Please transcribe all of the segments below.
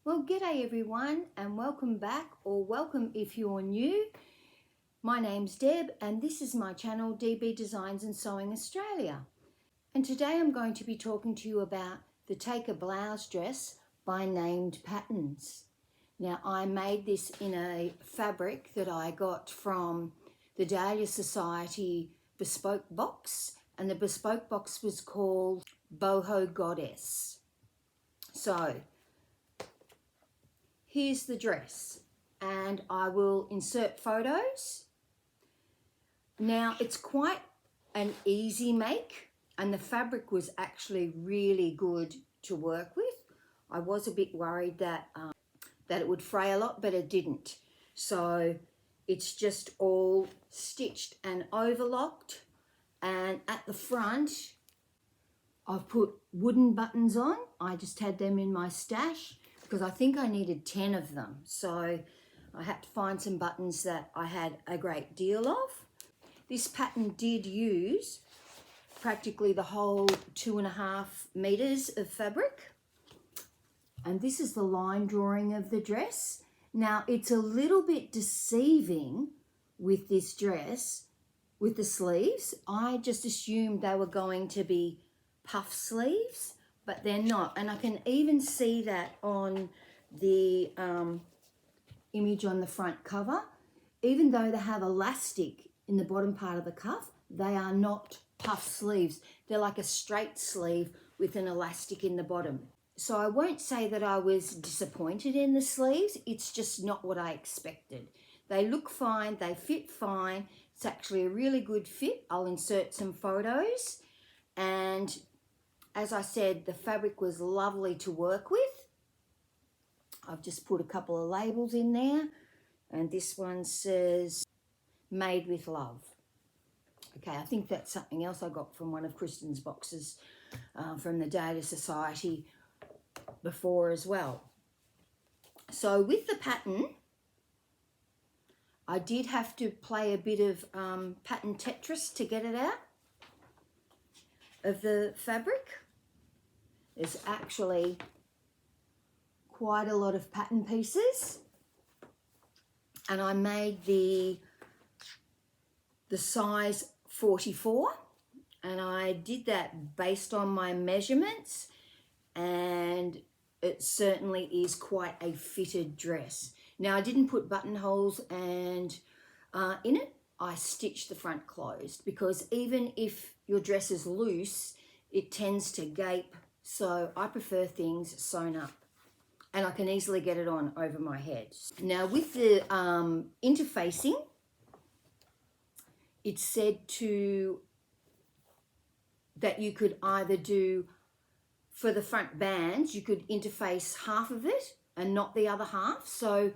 Well, g'day everyone and welcome back, or welcome if you're new. My name's Deb and this is my channel DB Designs and Sewing Australia. And today I'm going to be talking to you about the Taika blouse dress by Named Patterns. Now I made this in a fabric that I got from the Dahlia Sewciety bespoke box, and the bespoke box was called Boho Goddess. So here's the dress, and I will insert photos. Now it's quite an easy make, and the fabric was actually really good to work with. I was a bit worried that it would fray a lot, but it didn't. So it's just all stitched and overlocked, and at the front I've put wooden buttons on. I just had them in my stash because I think I needed 10 of them. So I had to find some buttons that I had a great deal of. This pattern did use practically the whole 2.5 meters of fabric. And this is the line drawing of the dress. Now it's a little bit deceiving with this dress, with the sleeves. I just assumed they were going to be puff sleeves, but they're not. And I can even see that on the image on the front cover. Even though they have elastic in the bottom part of the cuff, they are not puff sleeves. They're like a straight sleeve with an elastic in the bottom. So I won't say that I was disappointed in the sleeves. It's just not what I expected. They look fine, they fit fine. It's actually a really good fit. I'll insert some photos. And as I said, the fabric was lovely to work with. I've just put a couple of labels in there, and this one says made with love. Okay, I think that's something else I got from one of Kristen's boxes from the Dahlia Sewciety before as well. So with the pattern, I did have to play a bit of pattern Tetris to get it out of the fabric. There's actually quite a lot of pattern pieces, and I made the size 44, and I did that based on my measurements, and it certainly is quite a fitted dress. Now I didn't put buttonholes and in it. I stitched the front closed because even if your dress is loose, it tends to gape. So I prefer things sewn up, and I can easily get it on over my head. Now with the interfacing, it said that you could either do, for the front bands, you could interface half of it and not the other half. So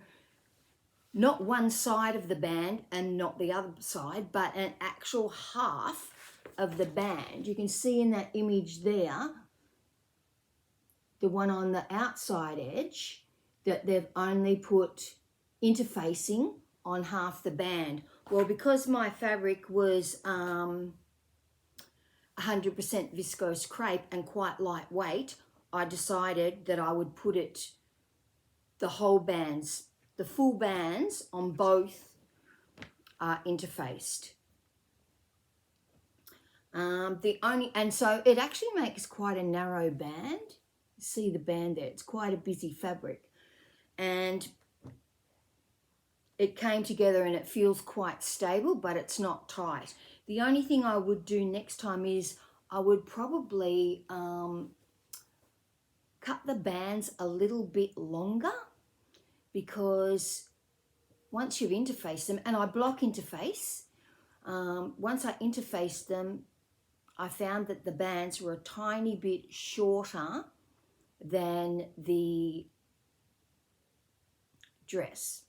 not one side of the band and not the other side, but an actual half of the band. You can see in that image there, the one on the outside edge, that they've only put interfacing on half the band. Well, because my fabric was 100% viscose crepe and quite lightweight, I decided that I would put it, the whole bands, the full bands on both are interfaced. And so it actually makes quite a narrow band. See the band there, it's quite a busy fabric, and it came together and it feels quite stable, but it's not tight. The only thing I would do next time is I would probably cut the bands a little bit longer, because once you've interfaced them, and I block interface, once I interfaced them, I found that the bands were a tiny bit shorter than the dress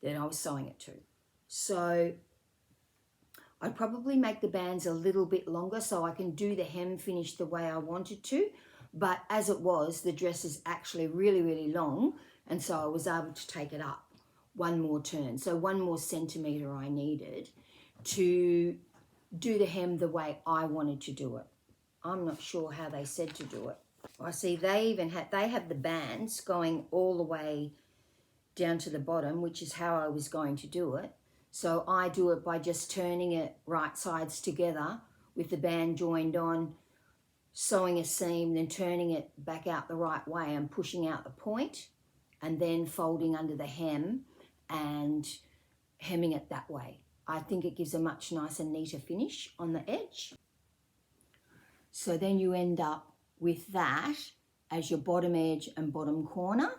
that I was sewing it to. So I'd probably make the bands a little bit longer so I can do the hem finish the way I wanted to. But as it was, the dress is actually really, really long, and so I was able to take it up one more turn. So 1 more centimetre I needed to do the hem the way I wanted to do it. I'm not sure how they said to do it. I see they have the bands going all the way down to the bottom, which is how I was going to do it. So I do it by just turning it right sides together with the band joined on, sewing a seam, then turning it back out the right way and pushing out the point, and then folding under the hem and hemming it that way. I think it gives a much nicer, neater finish on the edge. So then you end up with that as your bottom edge and bottom corner,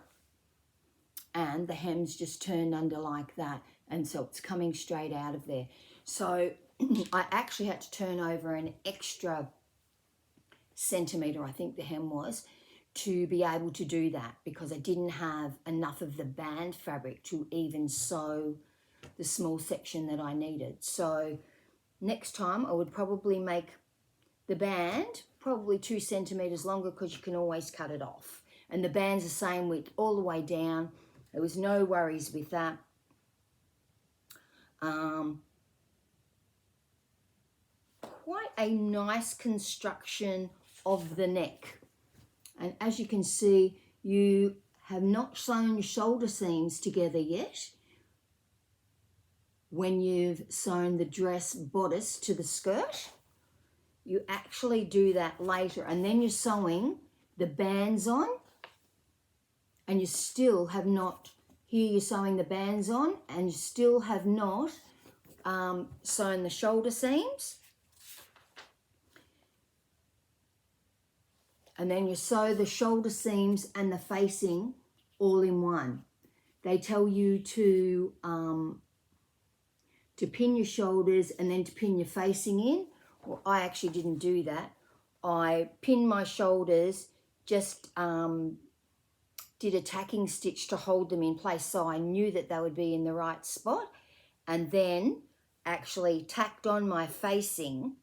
and the hem's just turned under like that, and so it's coming straight out of there. So I actually had to turn over an extra centimetre, I think the hem was, to be able to do that, because I didn't have enough of the band fabric to even sew the small section that I needed. So next time I would probably make the band probably 2 centimetres longer, because you can always cut it off. And the band's the same width all the way down. There was no worries with that. Quite a nice construction of the neck. And as you can see, you have not sewn your shoulder seams together yet when you've sewn the dress bodice to the skirt. You actually do that later, and then you're sewing the bands on, and you still have not, here you're sewing the bands on and you still have not sewn the shoulder seams. And then you sew the shoulder seams and the facing all in one. They tell you to pin your shoulders and then to pin your facing in. Well, I actually didn't do that. I pinned my shoulders, just did a tacking stitch to hold them in place, so I knew that they would be in the right spot, and then actually tacked on my facing,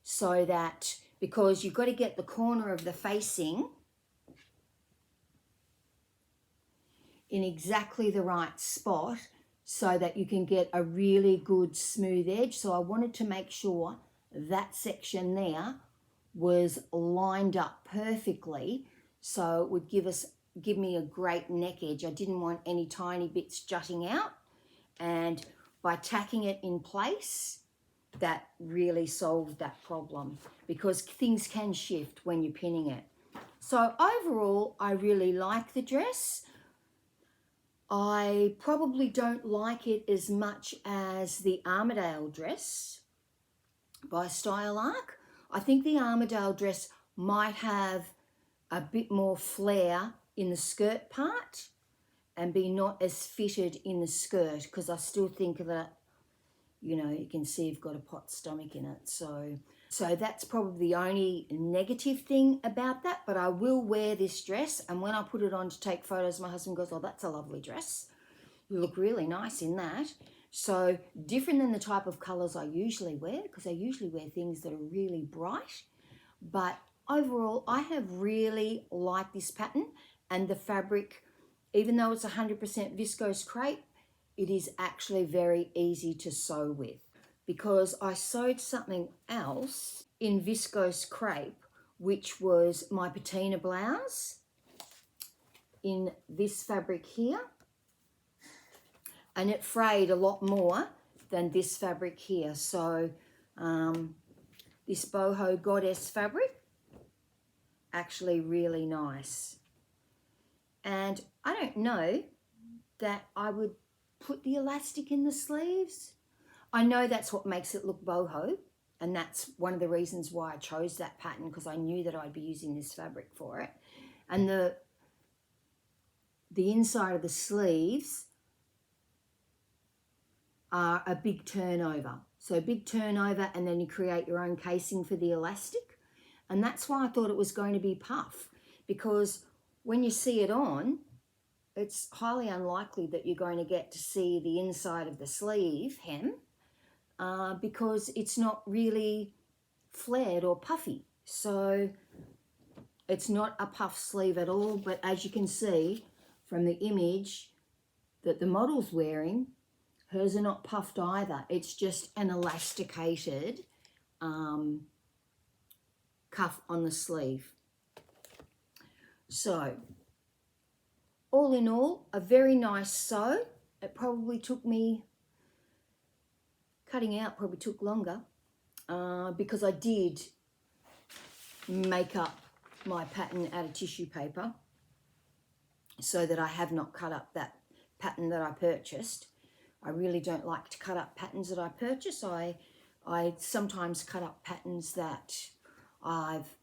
so that, because you've got to get the corner of the facing in exactly the right spot so that you can get a really good smooth edge. So I wanted to make sure that section there was lined up perfectly, so it would give me a great neck edge. I didn't want any tiny bits jutting out, and by tacking it in place, that really solved that problem, because things can shift when you're pinning it. So overall, I really like the dress. I probably don't like it as much as the Armadale dress by Style Arc. I think the Armadale dress might have a bit more flare in the skirt part and be not as fitted in the skirt, because I still think that, you know, you can see you've got a pot stomach in it. So that's probably the only negative thing about that. But I will wear this dress, and when I put it on to take photos, my husband goes, "Oh, that's a lovely dress. You look really nice in that." So different than the type of colours I usually wear, because I usually wear things that are really bright. But overall, I have really liked this pattern, and the fabric, even though it's 100% viscose crepe, it is actually very easy to sew with, because I sewed something else in viscose crepe, which was my patina blouse in this fabric here, and it frayed a lot more than this fabric here. So this Boho Goddess fabric, actually really nice. And I don't know that I would put the elastic in the sleeves. I know that's what makes it look boho, and that's one of the reasons why I chose that pattern, because I knew that I'd be using this fabric for it. And the inside of the sleeves are a big turnover. So big turnover, and then you create your own casing for the elastic. And that's why I thought it was going to be puff, because when you see it on, it's highly unlikely that you're going to get to see the inside of the sleeve hem, because it's not really flared or puffy. So it's not a puff sleeve at all, but as you can see from the image that the model's wearing, hers are not puffed either. It's just an elasticated cuff on the sleeve. So all in all, a very nice sew. It probably took me, cutting out probably took longer because I did make up my pattern out of tissue paper so that I have not cut up that pattern that I purchased. I really don't like to cut up patterns that I purchase. I sometimes cut up patterns that I've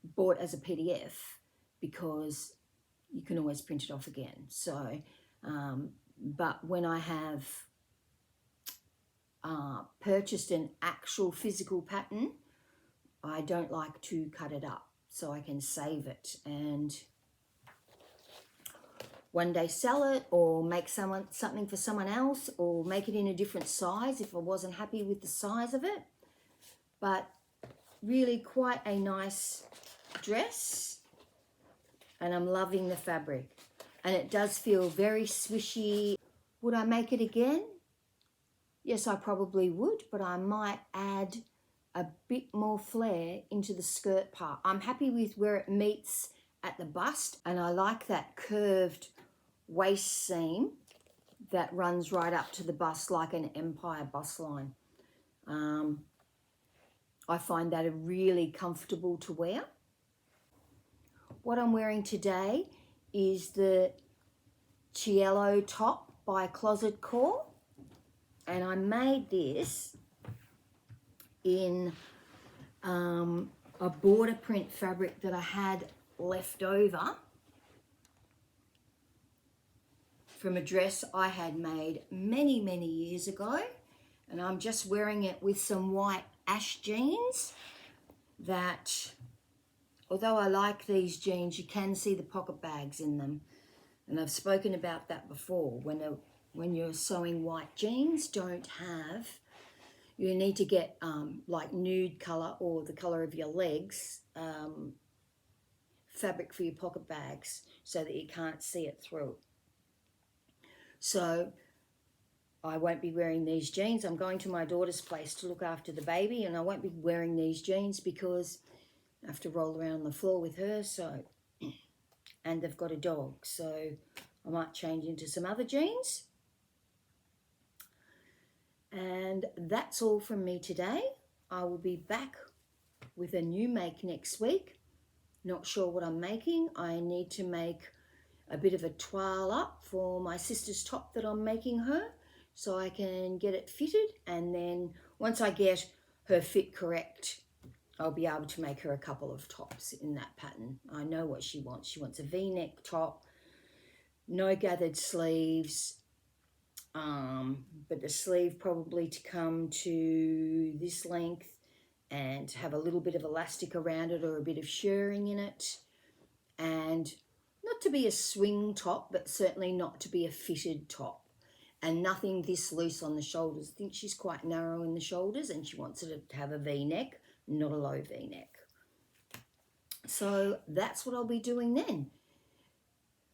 bought as a PDF because you can always print it off again. So, but when I have purchased an actual physical pattern, I don't like to cut it up so I can save it and one day sell it or make something for someone else or make it in a different size if I wasn't happy with the size of it. But really quite a nice dress and I'm loving the fabric and it does feel very swishy. Would I make it again? Yes, I probably would, but I might add a bit more flare into the skirt part. I'm happy with where it meets at the bust and I like that curved waist seam that runs right up to the bust like an empire bust line. I find that really comfortable to wear. What I'm wearing today is the Cielo top by Closet Core and I made this in a border print fabric that I had left over from a dress I had made many, many years ago. And I'm just wearing it with some white ash jeans that, although I like these jeans, you can see the pocket bags in them. And I've spoken about that before. When you're sewing white jeans, you need to get like nude colour or the colour of your legs, fabric for your pocket bags so that you can't see it through. So I won't be wearing these jeans. I'm going to my daughter's place to look after the baby and I won't be wearing these jeans because I have to roll around on the floor with her. So, and they've got a dog. So I might change into some other jeans. And that's all from me today. I will be back with a new make next week. Not sure what I'm making. I need to make a bit of a toile up for my sister's top that I'm making her so I can get it fitted, and then once I get her fit correct I'll be able to make her a couple of tops in that pattern. I know what she wants. She wants a V-neck top, no gathered sleeves, but the sleeve probably to come to this length and have a little bit of elastic around it or a bit of shirring in it, and not to be a swing top, but certainly not to be a fitted top, and nothing this loose on the shoulders. I think she's quite narrow in the shoulders and she wants it to have a V-neck, not a low V-neck. So that's what I'll be doing then.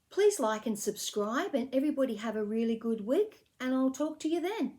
Please like and subscribe, and everybody have a really good week, and I'll talk to you then.